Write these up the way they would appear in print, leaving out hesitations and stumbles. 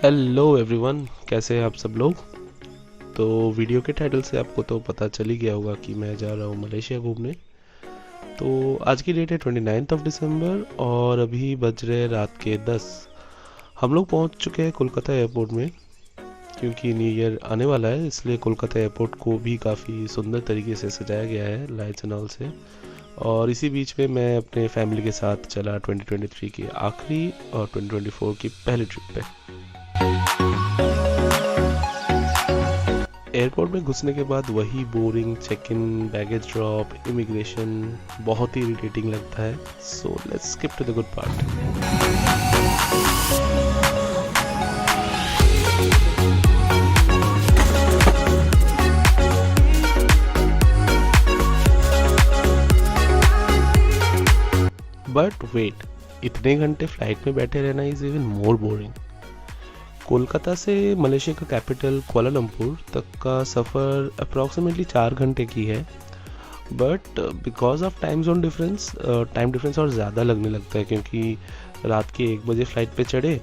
Hello everyone, कैसे हैं आप सब लोग। तो वीडियो के टाइटल से आपको तो पता चल ही गया होगा कि मैं जा रहा हूँ मलेशिया घूमने। तो आज की डेट है 29 दिसंबर और अभी बज रहे रात के 10। हम लोग पहुँच चुके हैं कोलकाता एयरपोर्ट में, क्योंकि न्यू ईयर आने वाला है, इसलिए कोलकाता एयरपोर्ट को भी काफ़ी सुंदर तरीके से सजाया गया है लाइट्स एंड ऑल से। और इसी बीच में मैं अपने फैमिली के साथ चला 2023 की आखिरी और 2024 की पहली ट्रिप पे। एयरपोर्ट में घुसने के बाद वही boring check in, baggage drop, immigration बहुत ही इरिटेटिंग लगता है। So let's skip to the good part. But wait, इतने घंटे फ्लाइट में बैठे रहना is even more boring. Kolkata से मलेशिया का कैपिटल कुआलालंपुर तक का सफ़र अप्रॉक्सीमेटली 4 घंटे की है। But because of time difference और ज़्यादा लगने लगता है, क्योंकि रात के 1 बजे फ़्लाइट पे चढ़े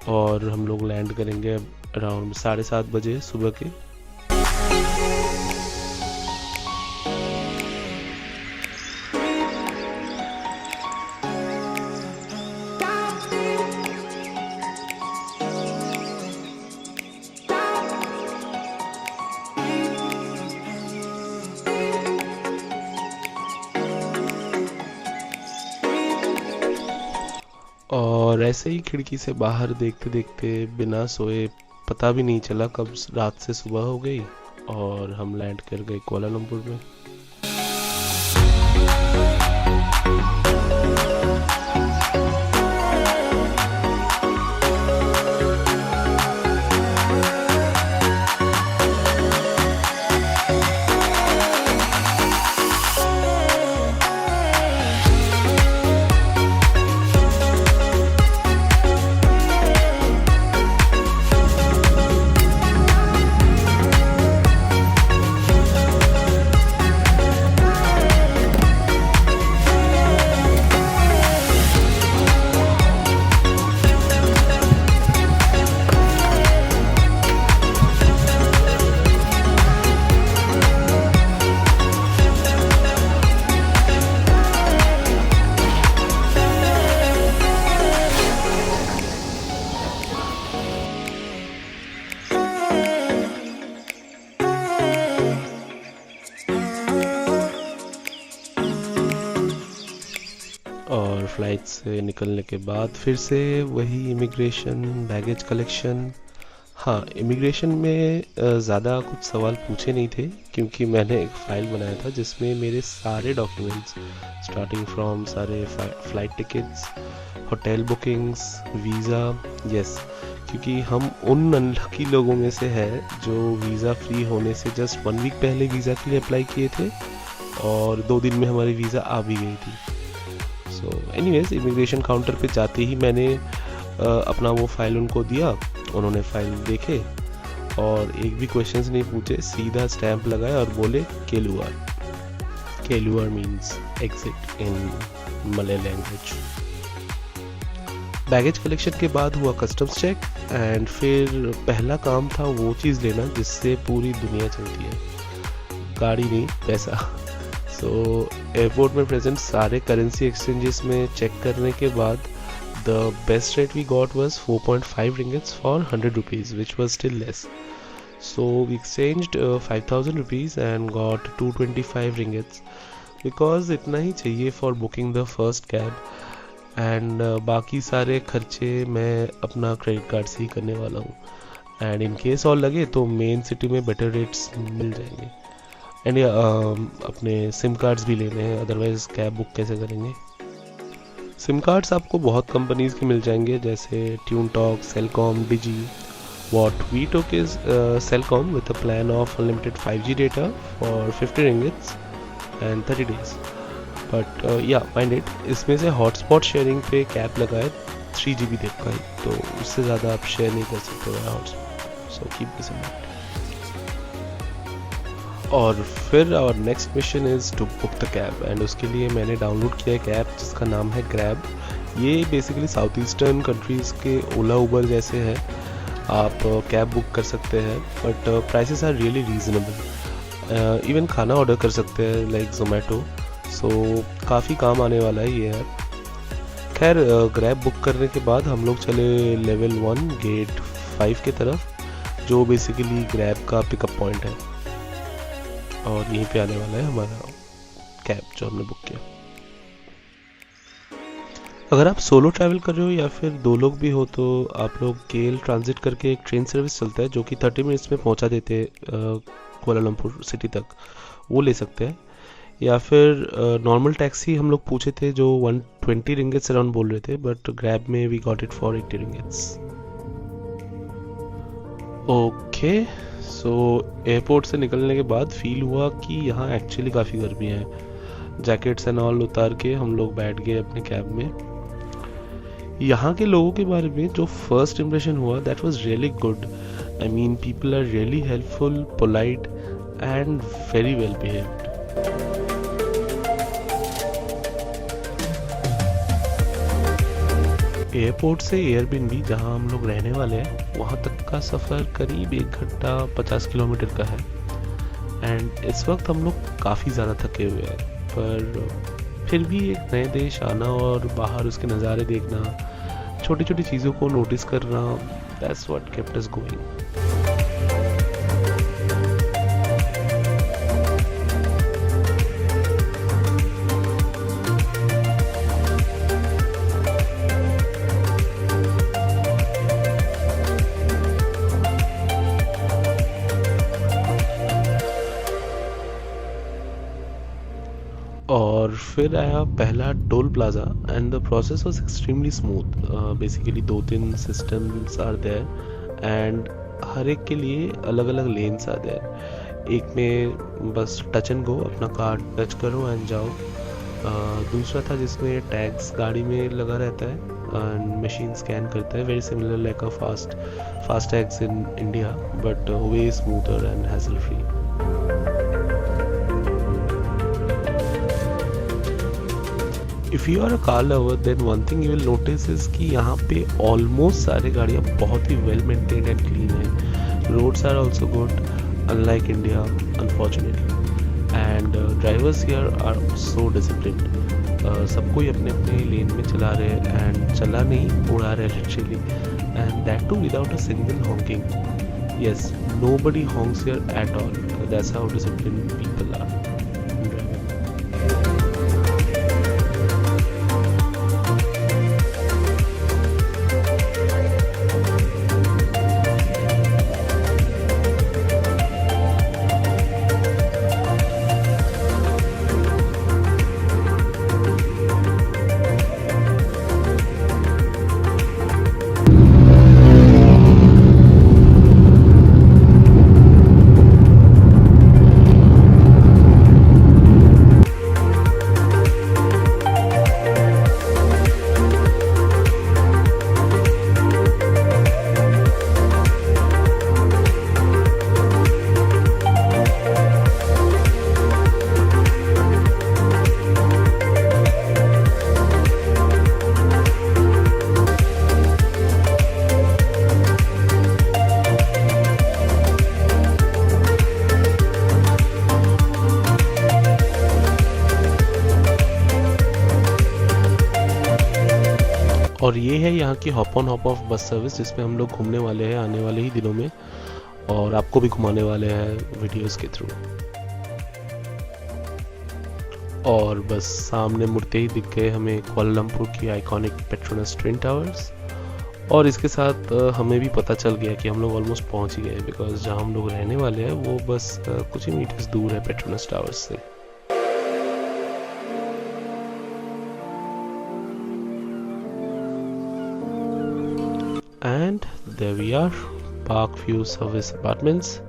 और हम लोग लैंड करेंगे अराउंड 7:30 बजे सुबह के। और ऐसे ही खिड़की से बाहर देखते देखते बिना सोए पता भी नहीं चला कब रात से सुबह हो गई और हम लैंड कर गए कुआलालंपुर में। और फ्लाइट से निकलने के बाद फिर से वही इमिग्रेशन, बैगेज कलेक्शन। हाँ, इमिग्रेशन में ज़्यादा कुछ सवाल पूछे नहीं थे, क्योंकि मैंने एक फ़ाइल बनाया था जिसमें मेरे सारे डॉक्यूमेंट्स स्टार्टिंग फ्रॉम सारे flight tickets, hotel bookings, visa. Yes, क्योंकि हम उन अनलकी लोगों में से है जो वीज़ा फ्री होने से जस्ट 1 वीक पहले वीज़ा के लिए अप्लाई किए थे और 2 दिन में हमारी वीज़ा आ भी गई थी। सो एनीवेज, इमिग्रेशन काउंटर पे जाते ही मैंने अपना वो फाइल उनको दिया। उन्होंने फाइल देखे और एक भी क्वेश्चंस नहीं पूछे, सीधा स्टैंप लगाया और बोले केलुआर। केलुआर मीन्स एग्जिट इन मलय लैंग्वेज। बैगेज कलेक्शन के बाद हुआ कस्टम्स चेक एंड फिर पहला काम था वो चीज़ लेना जिससे पूरी दुनिया चलती है, गाड़ी नहीं, पैसा। तो एयरपोर्ट में प्रेजेंट सारे करेंसी एक्सचेंजेस में चेक करने के बाद the best rate we got was 4.5 ringgits for 100 rupees, which was still less. So we exchanged 5,000 rupees and got 225 ringgits because इतना ही चाहिए for booking the first cab and बाकी सारे खर्चे मैं अपना क्रेडिट कार्ड से ही करने वाला हूँ। एंड इन केस और लगे तो मेन सिटी में बेटर रेट्स मिल जाएंगे। एंड अपने सिम कार्ड्स भी लेने हैं, अदरवाइज कैब बुक कैसे करेंगे। सिम कार्ड्स आपको बहुत कंपनीज के मिल जाएंगे, जैसे Tune Talk, Celcom, Digi. What we took is Celcom with a plan of unlimited 5G data for 50 ringgits and 30 days। But या माइंड इट, इसमें से हॉटस्पॉट शेयरिंग पे कैप लगाए 3 GB तक का ही, तो उससे ज़्यादा आप शेयर नहीं कर सकते hotspot. So keep this in mind. और फिर our next mission is to book the cab and उसके लिए मैंने डाउनलोड किया एक ऐप जिसका नाम है ग्रैब। ये बेसिकली साउथ ईस्टर्न कंट्रीज़ के ओला उबर जैसे है, आप कैब बुक कर सकते हैं, but prices are really reasonable. Even खाना ऑर्डर कर सकते हैं लाइक जोमेटो। सो काफ़ी काम आने वाला है ये ऐप। खैर ग्रैब बुक करने के बाद हम लोग चले लेवल 1 गेट 5 की तरफ, जो बेसिकली ग्रैब का पिकअप पॉइंट है, और यहीं पे आने वाला है हमारा कैब जो हमने बुक किया। अगर आप सोलो ट्रैवल कर रहे हो या फिर 2 लोग भी हो तो आप लोग केएल ट्रांजिट करके एक ट्रेन सर्विस चलता है जो कि 30 मिनट्स में पहुंचा देते हैं कुआलालंपुर सिटी तक, वो ले सकते हैं। या फिर नॉर्मल टैक्सी हम लोग पूछे थे जो 120 रिंगिट्स अराउंड बोल रहे थे, बट ग्रैब में we got it for 80 ringgits. Okay, so airport से निकलने के बाद फील हुआ कि यहाँ एक्चुअली काफ़ी गर्मी है। जैकेट्स एंड ऑल उतार के हम लोग बैठ गए अपने कैब में। यहाँ के लोगों के बारे में जो फर्स्ट इम्प्रेशन हुआ that was really good. I mean people are really helpful, polite and very well behaved. Airport से एयरबीएनबी जहाँ हम लोग रहने वाले हैं वहाँ तक का सफ़र करीब 1 घंटा 50 किलोमीटर का है। एंड इस वक्त हम लोग काफ़ी ज़्यादा थके हुए हैं, पर फिर भी एक नए देश आना और बाहर उसके नज़ारे देखना, छोटी छोटी चीज़ों को नोटिस करना, that's what kept us going. और फिर आया पहला toll plaza and the process was extremely smooth. Basically 2-3 systems are there and हर एक के लिए अलग अलग लेन्स आर देयर। एक में बस टच एंड गो, अपना कार्ड टच करो एंड जाओ। दूसरा था जिसमें टैग्स गाड़ी में लगा रहता है एंड मशीन स्कैन करता है, very similar like a fast tags in India, but way smoother and hassle free. If you are a car lover then one thing you will notice is कि यहाँ पे ऑलमोस्ट सारी गाड़ियाँ बहुत ही well maintained and clean है। Roads are also good unlike India unfortunately, and drivers here are so disciplined. सब कोई अपने अपने लेन में चला रहे हैं एंड चला नहीं उड़ा रहे literally, and that too without a single honking. Yes, nobody honks here at all, that's how disciplined people are. और ये है यहाँ की hop on hop off bus service जिसमें हम लोग घूमने वाले हैं आने वाले ही दिनों में, और आपको भी घुमाने वाले हैं वीडियोस के थ्रू। और बस सामने मुड़ते ही दिख गए हमें कुआलालंपुर की आइकॉनिक पेट्रोनस ट्विन टावर्स, और इसके साथ हमें भी पता चल गया कि हम लोग ऑलमोस्ट पहुँच ही गए, बिकॉज जहाँ हम लोग रहने वाले हैं वो बस कुछ ही मीटर्स दूर है पेट्रोनस टावर्स से। And there we are, park view service apartments.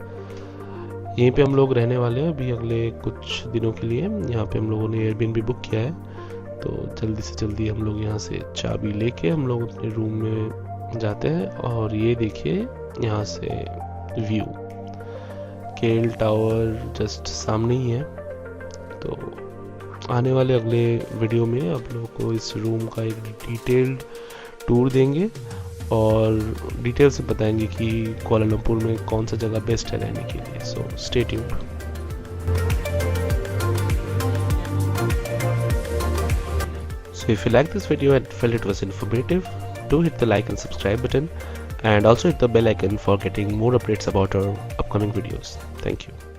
यहीं पे हम लोग रहने वाले हैं अभी अगले कुछ दिनों के लिए। यहाँ पे हम लोगों ने एयरबीएनबी बुक किया है, तो जल्दी से जल्दी हम लोग यहाँ से चाबी लेके हम लोग अपने रूम में जाते हैं। और ये देखिए यहाँ से व्यू, केएल टावर जस्ट सामने ही है। तो आने वाले अगले वीडियो में आप लोगों को इस रूम का एक डिटेल्ड टूर देंगे और डिटेल से बताएंगे कि कोलालमपुर में कौन सा जगह बेस्ट है रहने के लिए। So stay tuned. So if you like this video and felt it was informative, do hit the like and subscribe button, and also hit the bell icon for getting more updates about our upcoming videos. Thank you.